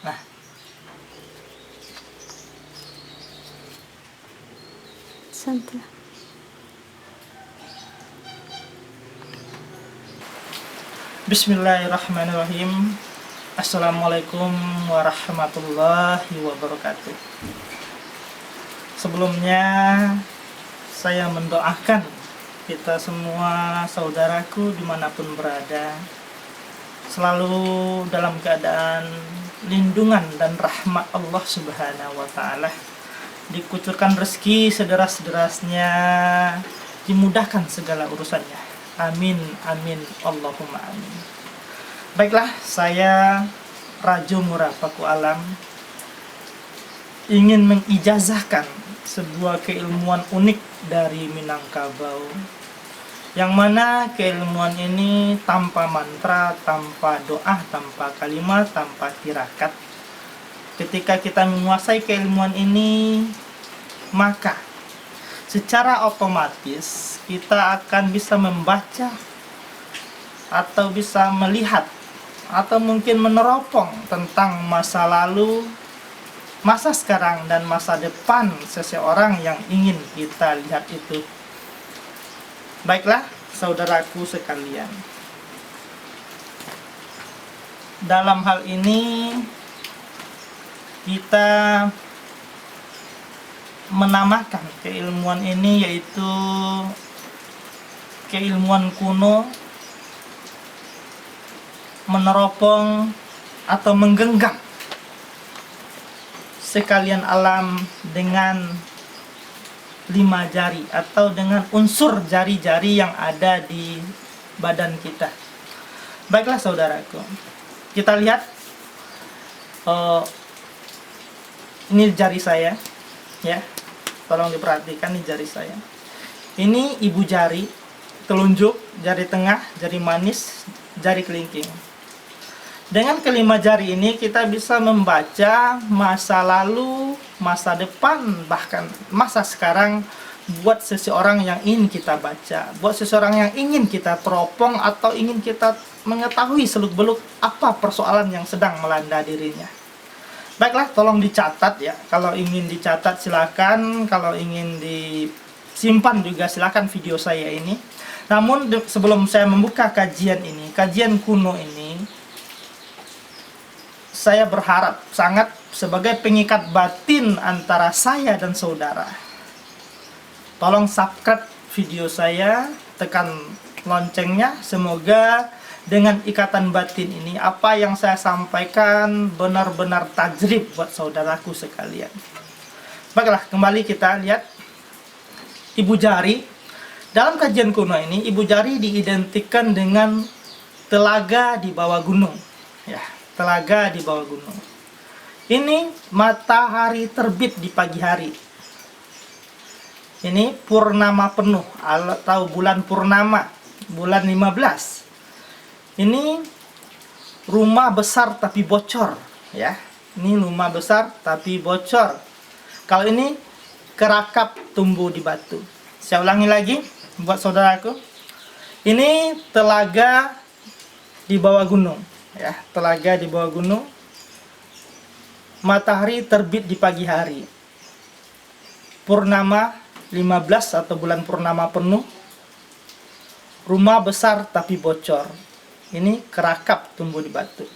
Nah, santai. Bismillahirrahmanirrahim. Assalamualaikum warahmatullahi wabarakatuh. Sebelumnya saya mendoakan kita semua saudaraku dimanapun berada selalu dalam keadaan lindungan dan rahmat Allah Subhanahu wa Ta'ala, dikucurkan rezeki sederas-derasnya, dimudahkan segala urusannya. Amin, amin, Allahumma amin. Baiklah, saya Rajo Murah Paku Alam ingin mengijazahkan sebuah keilmuan unik dari Minangkabau, yang mana keilmuan ini tanpa mantra, tanpa doa, tanpa kalimat, tanpa tirakat. Ketika kita menguasai keilmuan ini, maka secara otomatis kita akan bisa membaca atau bisa melihat atau mungkin meneropong tentang masa lalu, masa sekarang, dan masa depan seseorang yang ingin kita lihat itu. Baiklah, saudaraku sekalian, dalam hal ini kita menamakan keilmuan ini yaitu keilmuan kuno, meneropong atau menggenggam sekalian alam dengan 5 jari atau dengan unsur jari-jari yang ada di badan kita. Baiklah saudaraku, kita lihat ini jari saya, ya. Tolong diperhatikan, ini jari saya. Ini ibu jari, telunjuk, jari tengah, jari manis, jari kelingking. Dengan kelima jari ini kita bisa membaca masa lalu, masa depan, bahkan masa sekarang buat seseorang yang ingin kita baca, buat seseorang yang ingin kita teropong atau ingin kita mengetahui seluk-beluk apa persoalan yang sedang melanda dirinya. Baiklah, tolong dicatat ya. Kalau ingin dicatat silakan, kalau ingin disimpan juga silakan video saya ini. Namun sebelum saya membuka kajian ini, kajian kuno ini, saya berharap sangat sebagai pengikat batin antara saya dan saudara, tolong subscribe video saya, tekan loncengnya. Semoga dengan ikatan batin ini, apa yang saya sampaikan benar-benar tajrib buat saudaraku sekalian. Baiklah, kembali kita lihat ibu jari. Dalam kajian kuno ini, ibu jari diidentikan dengan telaga di bawah gunung, ya, telaga di bawah gunung. Ini matahari terbit di pagi hari. Ini purnama penuh atau bulan purnama, bulan 15. Ini rumah besar tapi bocor, ya. Ini rumah besar tapi bocor. Kalau ini kerakap tumbuh di batu. Saya ulangi lagi buat saudaraku. Ini telaga di bawah gunung, ya. Telaga di bawah gunung. Matahari terbit di pagi hari. Purnama 15 atau bulan purnama penuh. Rumah besar tapi bocor. Ini kerakap tumbuh di batu.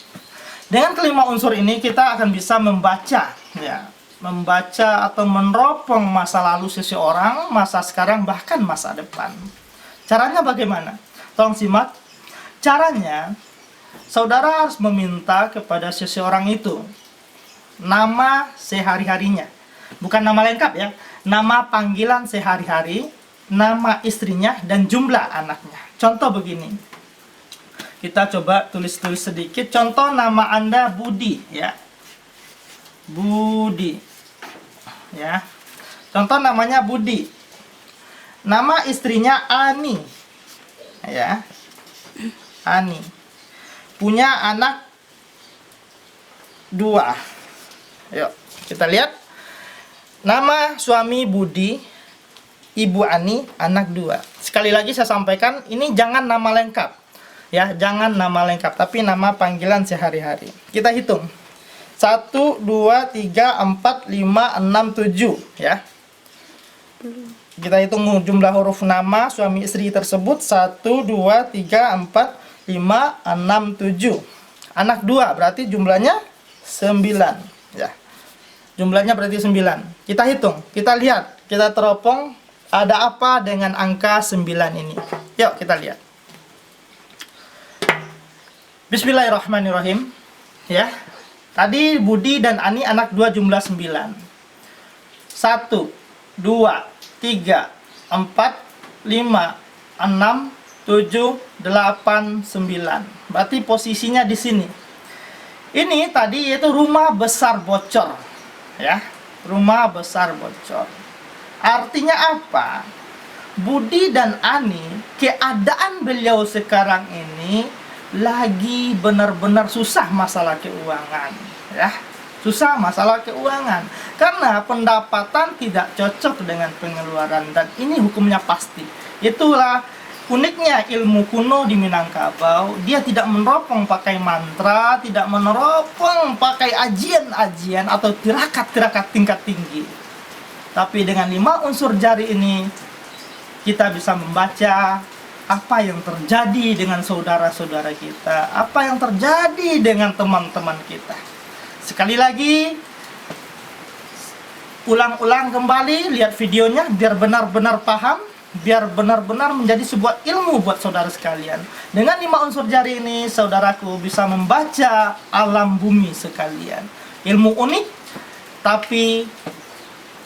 Dengan kelima unsur ini kita akan bisa membaca, ya, membaca atau meneropong masa lalu seseorang, masa sekarang, bahkan masa depan. Caranya bagaimana? Tolong simak. Caranya, saudara harus meminta kepada seseorang itu nama sehari-harinya, bukan nama lengkap ya, nama panggilan sehari-hari, nama istrinya, dan jumlah anaknya. Contoh begini. Kita coba tulis-tulis sedikit. Contoh nama Anda Budi, ya. Budi. Ya. Contoh namanya Budi. Nama istrinya Ani. Ya. Ani. Punya anak 2. Yuk, kita lihat. Nama suami Budi, Ibu Ani, anak 2. Sekali lagi saya sampaikan, ini jangan nama lengkap. Ya, jangan nama lengkap, tapi nama panggilan sehari-hari. Kita hitung. 1, 2, 3, 4, 5, 6, 7 ya. Kita hitung jumlah huruf nama suami istri tersebut. 1, 2, 3, 4, 5, 6, 7. Anak 2 berarti jumlahnya 9 ya. Jumlahnya berarti 9. Kita hitung, kita lihat, kita teropong ada apa dengan angka 9 ini. Yuk kita lihat. Bismillahirrahmanirrahim. Ya. Tadi Budi dan Ani anak 2 jumlah 9. 1, 2, 3, 4, 5, 6, 7, 8, 9. Berarti posisinya di sini. Ini tadi yaitu rumah besar bocor. Ya, rumah besar bocor. Artinya apa? Budi dan Ani, keadaan beliau sekarang ini lagi benar-benar susah masalah keuangan, ya. Susah masalah keuangan karena pendapatan tidak cocok dengan pengeluaran, dan ini hukumnya pasti. Itulah uniknya ilmu kuno di Minangkabau. Dia tidak meneropong pakai mantra, tidak meneropong pakai ajian-ajian atau tirakat-tirakat tingkat tinggi. Tapi dengan 5 unsur jari ini kita bisa membaca apa yang terjadi dengan saudara-saudara kita, apa yang terjadi dengan teman-teman kita. Sekali lagi, ulang-ulang kembali, lihat videonya biar benar-benar paham, biar benar-benar menjadi sebuah ilmu buat saudara sekalian. Dengan 5 unsur jari ini, saudaraku bisa membaca alam bumi sekalian. Ilmu unik, tapi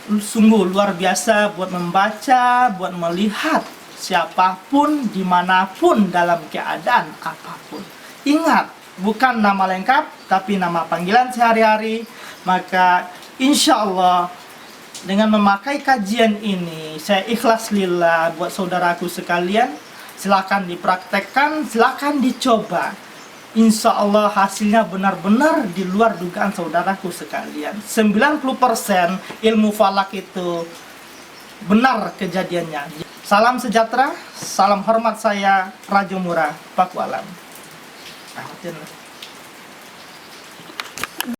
sungguh luar biasa buat membaca, buat melihat siapapun, dimanapun, dalam keadaan apapun. Ingat, bukan nama lengkap, tapi nama panggilan sehari-hari. Maka insya Allah dengan memakai kajian ini, saya ikhlas lillah buat saudaraku sekalian. Silakan dipraktekkan, silakan dicoba. Insya Allah hasilnya benar-benar di luar dugaan saudaraku sekalian. 90% ilmu falak itu benar kejadiannya. Salam sejahtera, salam hormat, saya Rajo Murah, Paku Alam.